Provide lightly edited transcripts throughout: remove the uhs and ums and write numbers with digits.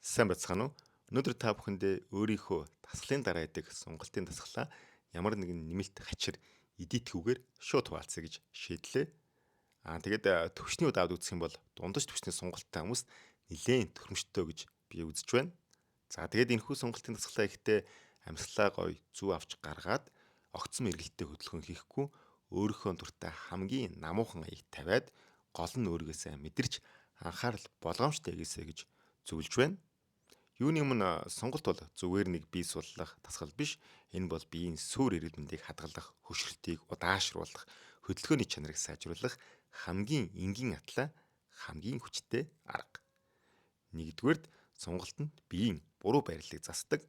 Сайн бацхан уу? Өнөөдөр та бүхэндээ өөрийнхөө дасгалын дараа идэг сонголтын дасгалаа ямар нэгэн нэмэлт хачир эдитгүүгээр шууд хуваалцъя гэж шийдлээ. Тэгээд төвчний удаад үзэх юм бол дундаж төвчний сонголттой хүмүүс нэлээд төхөөрөмжтэй гэж би үзэж байна. Тэгээд энэхүү сонголтын дасгалаа ихтэй амьсгалаа гоё зүв авч гаргаад огцом эргэлттэй хөдөлгөөн хийхгүй өөрийнхөө дуртай хамгийн намуухан аяг тавиад гол нь өөрийгөө сайн мэдэрч анхаарал болгоомжтой хийгээсэй гэж зөвлөж байна. Юуны өмнө сонголт бол зүгээр нэг бие суллах дасгал биш. Энэ бол биеийн сүр эрүүл мэндийг хадгалах, хөшрөлтийг удаашруулах, хөдөлгөөний чанарыг сайжруулах хамгийн энгийн атлаа, хамгийн хүчтэй арга. Нэгдүгээрт сонголтод биеийн буруу байрлалыг засдаг.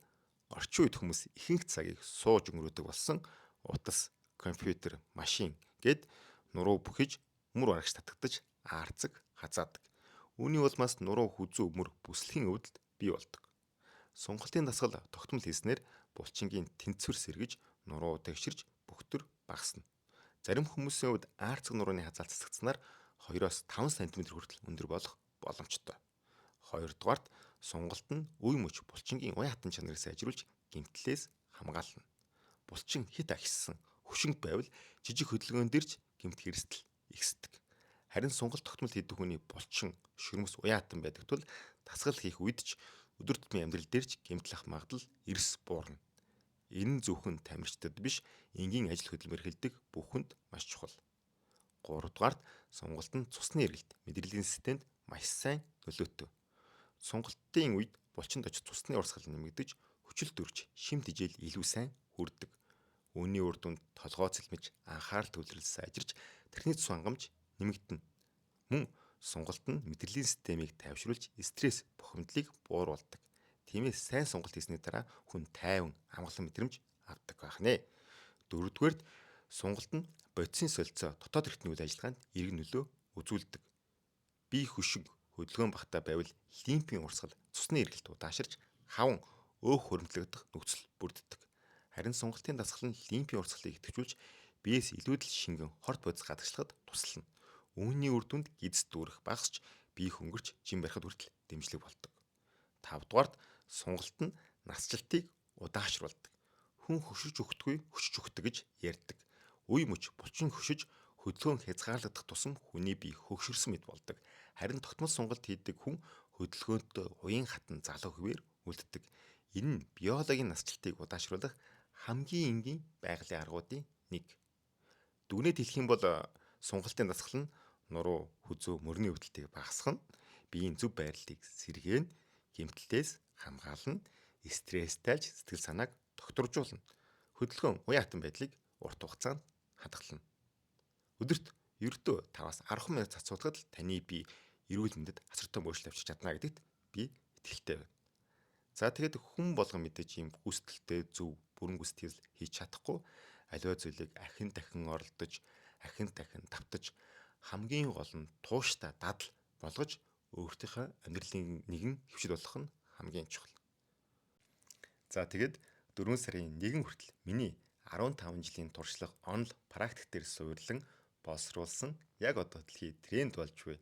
Орчин үед хүмүүс ихэнх цагийг сууж өнгөрөөдөг болсон. Утас, компьютер, машин гэд нуруу бүхэж, мөр барагч татагдаж, аарцаг, хазаадаг. Үүний улмаас нуруу хүзүү мөр бүслэхийн өвдөлт бий болдог. Сонголтын дасгал тогтмол хийснээр булчингийн тэнцвэр сэргэж, нуруу тэгширж, бүхтөр багасна. Зарим хүмүүсийн хувьд аарцаг нурууны хазаалт засагдсанаар 2-5 см хүртэл өндөр болох боломжтой. Хоёрдугаарт сонголт нь үе мөч булчингийн уян хатан чанарыг сайжруулж гэмтлээс хамгаална. Булчин хит ахиссан, хөшинг байвал жижиг хөдөлгөөн дэрж гэмт хэрстэл ихсдэг. Харин сонголт тогтмол хийдэг хүний булчин шөрмөс уян хатан байдаг тул дасгал хийх үед ч өдөр тутмын амьдрал дээр ч гэмтлэх магадлал эрс буурна. Энэ нь зөвхөн тамирчдад биш, энгийн ажил хөдөлмөр эхэлдэг бүхэнд маш чухал. Гуравдугаарт сонголт нь цусны эргэлт, мэдрэлийн системд маш сайн нөлөөтэй. Сонголтын үед булчинд очиж цусны урсгал нэмэгдэж, хүчил төрж, шим тижэл илүү сайн хүрдэг. Үүний үр дүнд толгой цэлмэж, анхаарал төвлөрөл сайжирч, тархины цус хангамж нэмэгдэнэ. Мөн сонголт нь мэдрэлийн системийг тайвшруулж, стресс бухимдлыг бууруулдаг. Тиймээс сайн сонголт хийсний дараа хүн тайван, амгалан мэдрэмж авдаг байх нэ. Дөрөвдүгээрт сонголт нь бодисын солилцоо дотоод эрхтний үйл ажиллагаанд эрг нөлөө үзүүлдэг. Бие хөшиг хөдөлгөөн багтаа байвал лимфийн урсгал цусны эргэлт удаашрж хаван өөх хөрөмтлөгдөх нөхцөл бүрддэг. Харин сонголтын дасгал нь лимфийн урсгалыг идэвхжүүлж биеэс илүүдэл шингэн хорт бодис гадагшлагад туслана. Үүний үр дүнд гидс дүүрэх багасч бие хөнгөрч жим барихад хүртэл дэмжлэг болдог. 5-дугаарт сонголт нь насжилтыг удаашруулдаг. Хүн хөшөж өгтгүй, хөшөж өгдөг гэж ярьдаг. Үе мөч булчин хөшөж хөдөлгөөн хязгаарлагдах тусам хүний бие хөгшөрсөн мэт болдог. Харин тогтмол сонголт хийдэг хүн хөдөлгөөнтөө уян хатан залуу хөвөр үлддэг. Энэ нь биологийн насжилтыг удаашруулах хамгийн энгийн байгалийн аргуудын нэг. Дүгнэлт хэлэх юм бол сонголтын дасгал нь нуруу, хүзүү, мөрний өвдөлтийг багасгана, биеийн зөв байрлалыг сэргээн, гэмтэлтээс хамгаална, стресстэйж сэтгэл санааг докторжуулна. Хөдөлгөөн уян хатан байдлыг урт хугацаанд хадгална. Өдөрт ердөө 5-10 минут цацуулахад л таны бие эрүүл мэндэд асартай өөрчлөлт авчирч чадна гэдэгт би итгэлтэй байна. Тэгээд хүн болгон мэдээж ийм гүйцэтгэлтэй зөв бүрэн гүйцэтгэл хийж чадахгүй аливаа зүйлийг ахин дахин оролдож, ахин дахин давтаж хамгийн гол нь тууштай дадал болгож өөртөөхөө амьдралын нэгэн хөвшил болгох нь хамгийн чухал. Тэгээд 4 сарын 1 хүртэл миний 15 жилийн туршлага онл практик дээр суйрлан боловсруулсан яг одоо дэлхийн тренд болж буй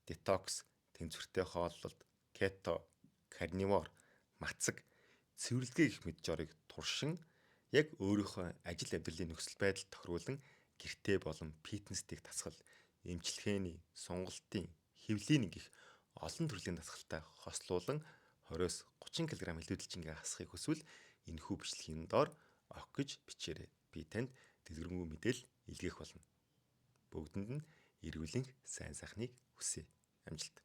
детокс, тэнцвэртэй хооллолт, кето, карнивор, мацаг, цэвэрлэгээ гэх мэт жорыг туршин яг өөрийнхөө ажил амьдралын нөхцөл байдалд тохируулан гэртээ болон фитнесийг дасгал, эмчилгээний, сонголтын, хэвлэлийн гих олон төрлийн дасгалтай хослуулан 20-30 кг хэлбэлжингээ хасахыг хүсвэл энэхүү бичлэгийн доор ох гэж бичээрэй. Би танд дэлгэрэнгүй мэдээлэл илгээх болно. Бүгдэнд нь эрүүл сайн сайхныг хүсье. Амжилт.